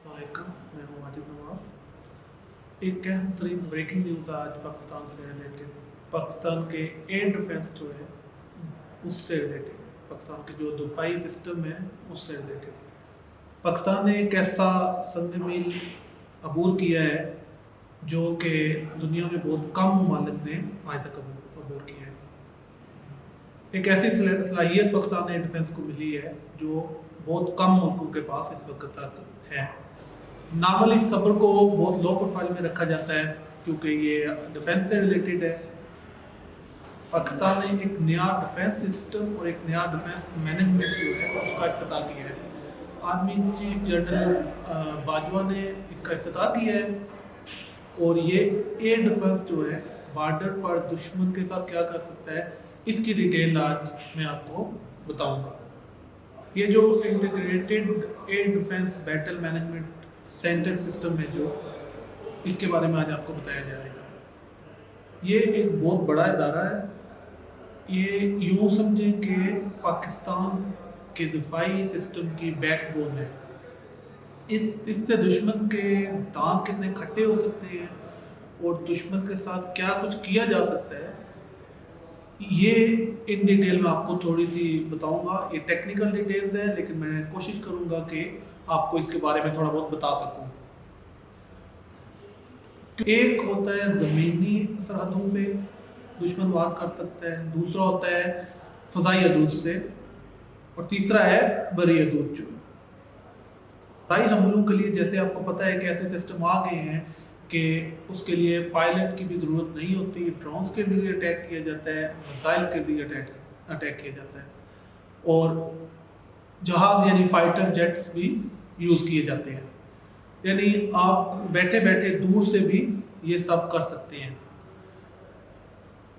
अस्सलामुअलैकुम, मैं हूँ वाजिद नवाज। एक अहम तरीन ब्रेकिंग न्यूज़ आज पाकिस्तान से रिलेटेड, पाकिस्तान के एयर डिफेंस जो है उससे रिलेटेड, पाकिस्तान के जो दफाई सिस्टम है उससे रिलेटेड। पाकिस्तान ने एक ऐसा संग मील अबूर किया है जो कि दुनिया में बहुत कम ममालिक ने आज तक अबूर किया है। एक ऐसी सलाहियत पाकिस्तान एयर डिफेंस को मिली है जो बहुत कम मुल्कों के पास इस वक्त तक है। नॉर्मली इस खबर को बहुत लो प्रोफाइल में रखा जाता है क्योंकि ये डिफेंस से रिलेटेड है। पाकिस्तान ने एक नया डिफेंस सिस्टम और एक नया डिफेंस मैनेजमेंट जो है उसका इफ्तिताह किया है। आर्मी चीफ जनरल बाजवा ने इसका इफ्तिताह किया है और ये एयर डिफेंस जो है बॉर्डर पर दुश्मन के साथ क्या कर सकता है इसकी डिटेल आज मैं आपको बताऊंगा। ये जो integrated air defence battle management centre system है जो इसके बारे में आज आपको बताया जाएगा। ये एक बहुत बड़ा इदारा है। ये यूँ समझें कि पाकिस्तान के दिफाई सिस्टम की बैकबोन है। इससे दुश्मन के दांत कितने खट्टे हो सकते हैं और दुश्मन के साथ क्या कुछ किया जा सकता है ये इन डिटेल में आपको थोड़ी सी बताऊंगा। ये टेक्निकल डिटेल्स है लेकिन मैं कोशिश करूंगा कि आपको इसके बारे में थोड़ा बहुत बता सकूं। एक होता है ज़मीनी सरहदों पे दुश्मन वार कर सकता है, दूसरा होता है फ़ज़ाई हदूद से और तीसरा है बरी हदूद। जो फ़ज़ाई हमलों के लिए जैसे आपको पता है कि ऐसे सिस्टम आ गए हैं कि उसके लिए पायलट की भी ज़रूरत नहीं होती, ड्रोन्स के ज़रिए अटैक किया जाता है, मिसाइल के ज़रिए अटैक किया जाता है और जहाज़ यानी फाइटर जेट्स भी यूज़ किए जाते हैं। यानी आप बैठे बैठे दूर से भी ये सब कर सकते हैं।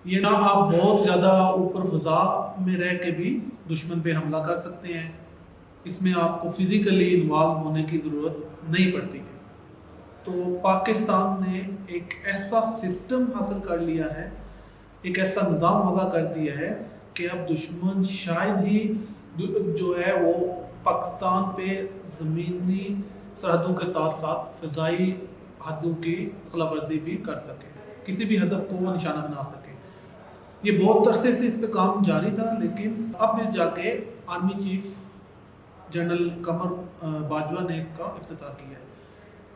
ये ना आप बहुत ज़्यादा ऊपर फ़ज़ा में रह के भी दुश्मन पे हमला कर सकते हैं। इसमें आपको फ़िज़िकली इन्वॉल्व होने की ज़रूरत नहीं पड़ती है। तो पाकिस्तान ने एक ऐसा सिस्टम हासिल कर लिया है, एक ऐसा निज़ाम वज़ा कर दिया है कि अब दुश्मन शायद ही जो है वो पाकिस्तान पे ज़मीनी सरहदों के साथ साथ फ़ज़ाई हदों की खिलाफवर्जी भी कर सके, किसी भी हदफ को वो निशाना बना सके। ये बहुत अरसे से इस पे काम जारी था लेकिन अब में जाके आर्मी चीफ जनरल कमर बाजवा ने इसका इफ्तिताह किया है।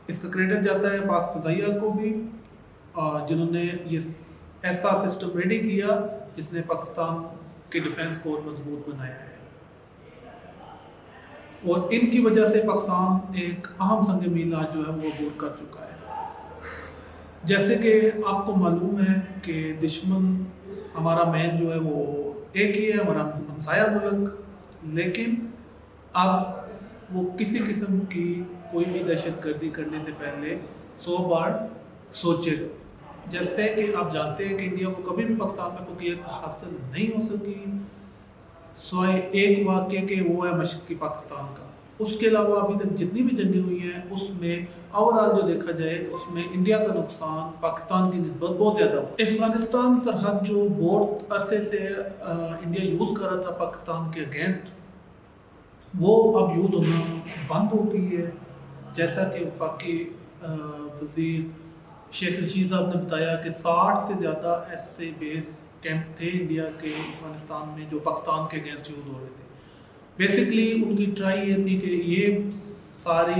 इसका क्रेडिट जाता है पाक फ़ज़ाइया को भी जिन्होंने ये ऐसा सिस्टम रेडी किया जिसने पाकिस्तान के डिफेंस को मजबूत बनाया है और इनकी वजह से पाकिस्तान एक अहम संग मील आज जो है वो अबूर कर चुका है। जैसे कि आपको मालूम है कि दुश्मन हमारा मेन जो है वो एक ही है, हमारा हमसाया मुल्क, लेकिन अब वो किसी किस्म की कोई भी दहशत गर्दी करने से पहले 100 बार सोचेगा। जैसे कि आप जानते हैं कि इंडिया को कभी भी पाकिस्तान में फौकियत हासिल नहीं हो सकी सिवाय एक वाक़े के, वो है मशरक़ी पाकिस्तान का। उसके अलावा अभी तक जितनी भी जंगें हुई हैं उसमें ओवरऑल जो देखा जाए उसमें इंडिया का नुकसान पाकिस्तान की निस्बत बहुत ज़्यादा हुआ। अफ़गानिस्तान सरहद जो बहुत अरसे से इंडिया यूज़ कर रहा था पाकिस्तान के अगेंस्ट, वो अब यूज़ होना बंद हो गई है। जैसा कि वफाकी वज़ीर शेख रशीद साहब ने बताया कि 60 से ज़्यादा ऐसे बेस कैंप थे इंडिया के अफ़गानिस्तान में जो पाकिस्तान के अगेंस्ट यूज़ हो रहे थे। बेसिकली उनकी ट्राई ये थी कि ये सारे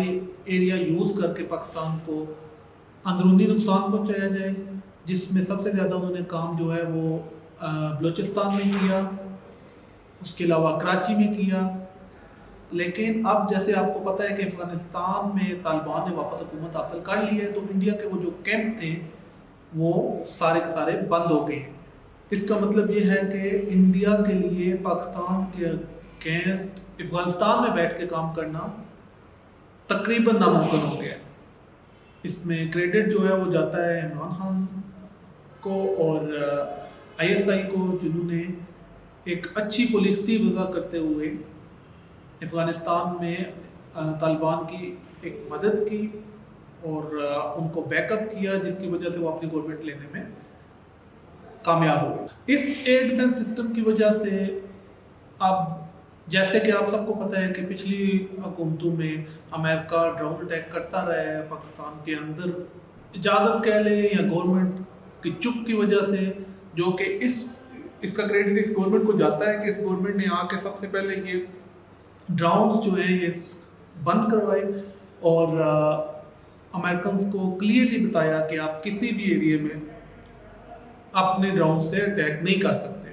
एरिया यूज़ करके पाकिस्तान को अंदरूनी नुकसान पहुँचाया जाए, जिसमें सबसे ज़्यादा उन्होंने काम जो है वो बलूचिस्तान में किया, उसके अलावा कराची में किया। लेकिन अब जैसे आपको पता है कि अफ़गानिस्तान में तालिबान ने वापस हुकूमत हासिल कर ली है तो इंडिया के वो जो कैंप थे वो सारे के सारे बंद हो गए हैं। इसका मतलब ये है कि इंडिया के लिए पाकिस्तान के अगेंस्ट अफ़गानिस्तान में बैठ के काम करना तकरीबन नामुमकिन हो गया है। इसमें क्रेडिट जो है वो जाता है इमरान खान को और ISI को, जिन्होंने एक अच्छी पॉलिसी वज़ा करते हुए अफ़गानिस्तान में तालिबान की एक मदद की और उनको बैकअप किया, जिसकी वजह से वो अपनी गवर्नमेंट लेने में कामयाब हो गए। इस एयर डिफेंस सिस्टम की वजह से अब जैसे कि आप सबको पता है कि पिछली हुकूमतों में अमेरिका ड्रोन अटैक करता रहा है पाकिस्तान के अंदर, इजाज़त कह लें या गवर्नमेंट की चुप की वजह से, जो कि इसका क्रेडिट इस गवर्नमेंट को जाता है कि इस गवर्नमेंट ने आके सबसे पहले ये ड्रोन जो हैं ये बंद करवाए और अमेरिकन को क्लियरली बताया कि आप किसी भी एरिया में अपने ड्रोन से अटैक नहीं कर सकते।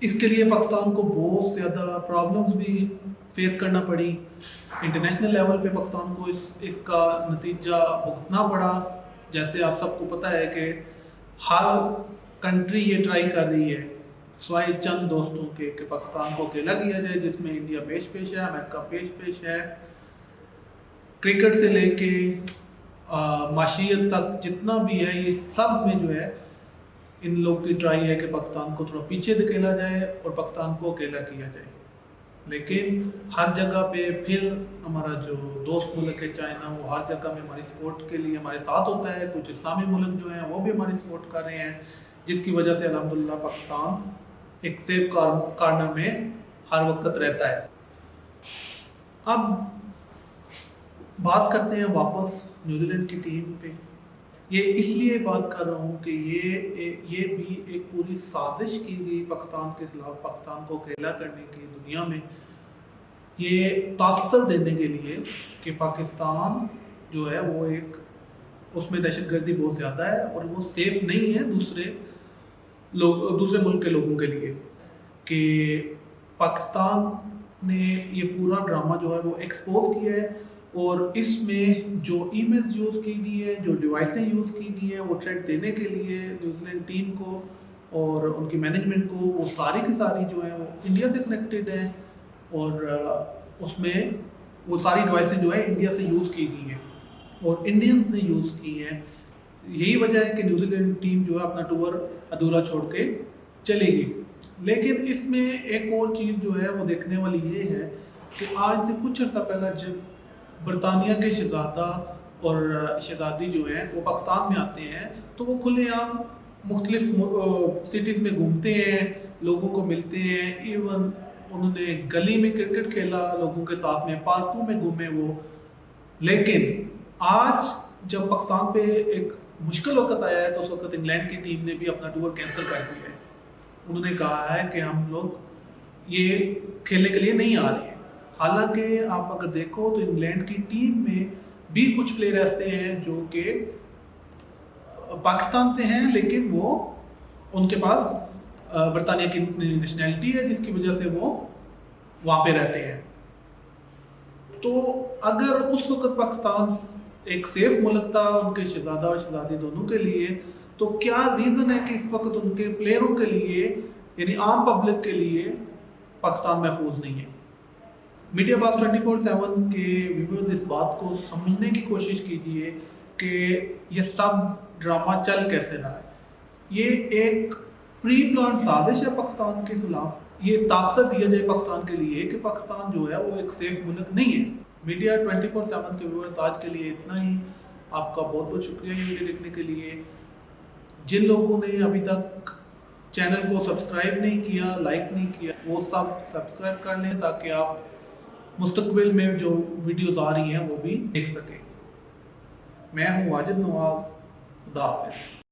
इसके लिए पाकिस्तान को बहुत ज़्यादा प्रॉब्लम्स भी फेस करना पड़ी। इंटरनेशनल लेवल पे पाकिस्तान को इसका नतीजा भुगतना पड़ा। जैसे आप सबको पता है कि हर कंट्री ये ट्राई कर रही है स्वाय चंद दोस्तों के कि पाकिस्तान को अकेला किया जाए, जिसमें इंडिया पेश है, अमेरिका पेश है। क्रिकेट से लेके माशियत तक जितना भी है, ये सब में जो है इन लोग की ट्राई है कि पाकिस्तान को थोड़ा पीछे धकेला जाए और पाकिस्तान को अकेला किया जाए। लेकिन हर जगह पे फिर हमारा जो दोस्त मुल्क है चाइना, वो हर जगह में हमारी सपोर्ट के लिए हमारे साथ होता है। कुछ इस्लामी मुल्क जो हैं वो भी हमारी सपोर्ट कर रहे हैं, जिसकी वजह से अल्हम्दुलिल्लाह पाकिस्तान एक सेफ कॉर्नर में हर वक्त रहता है। अब बात करते हैं वापस न्यूजीलैंड की टीम पे। ये इसलिए बात कर रहा हूँ कि ये भी एक पूरी साजिश की गई पाकिस्तान के खिलाफ, पाकिस्तान को अकेला करने की दुनिया में, ये तासर देने के लिए कि पाकिस्तान जो है वो एक उसमें दहशतगर्दी बहुत ज़्यादा है और वो सेफ़ नहीं है दूसरे मुल्क के लोगों के लिए। कि पाकिस्तान ने ये पूरा ड्रामा जो है वो एक्सपोज किया है और इसमें जो ईमेल्स यूज़ की गई है, जो डिवाइसें यूज़ की गई हैं वो थ्रेट देने के लिए न्यूजीलैंड टीम को और उनकी मैनेजमेंट को, वो सारी की सारी जो है वो इंडिया से कनेक्टेड है और उसमें वो सारी डिवाइसें जो है इंडिया से यूज़ की गई हैं और इंडियंस ने यूज़ की हैं। यही वजह है कि न्यूजीलैंड टीम जो है अपना टूर अधूरा छोड़ के चली गई। लेकिन इसमें एक और चीज़ जो है वो देखने वाली ये है कि आज से कुछ अर्सा पहले जब बरतानिया के शहज़ादा और शहज़ादी जो हैं वो पाकिस्तान में आते हैं तो वो खुलेआम मुख्तलिफ सिटीज़ में घूमते हैं, लोगों को मिलते हैं। इवन उन्होंने गली में क्रिकेट खेला लोगों के साथ में, पार्कों में घूमे वो। लेकिन आज जब पाकिस्तान पे एक मुश्किल वक्त आया है तो उस वक्त इंग्लैंड की टीम ने भी अपना टूर कैंसिल कर दिया है। उन्होंने कहा है कि हम लोग ये खेलने के लिए नहीं आ रहे हैं। हालांकि आप अगर देखो तो इंग्लैंड की टीम में भी कुछ प्लेयर ऐसे हैं जो कि पाकिस्तान से हैं, लेकिन वो उनके पास बरतानिया की नेशनैलिटी है, जिसकी वजह से वो वहाँ पे रहते हैं। तो अगर उस वक्त पाकिस्तान एक सेफ मुल्क था उनके शहजादा और शहजादी दोनों के लिए, तो क्या रीज़न है कि इस वक्त उनके प्लेयरों के लिए यानी आम पब्लिक के लिए पाकिस्तान महफूज नहीं है। मीडिया बास 24/7 के व्यूअर्स इस बात को समझने की कोशिश कीजिए कि ये सब ड्रामा चल कैसे रहा है। ये एक प्री प्लान साजिश है पाकिस्तान के खिलाफ। ये तासर दिया जाए पाकिस्तान के लिए कि पाकिस्तान जो है वो एक सेफ मुल्क नहीं है। मीडिया 24/7 के व्यूअर्स आज के लिए इतना ही। आपका बहुत बहुत शुक्रिया ये वीडियो देखने के लिए। जिन लोगों ने अभी तक चैनल को सब्सक्राइब नहीं किया, लाइक नहीं किया, वो सब सब्सक्राइब कर लें ताकि आप मुस्तकबिल में जो वीडियोस आ रही हैं वो भी देख सकें। मैं हूँ वाजिद नवाज। खुदा हाफिज़।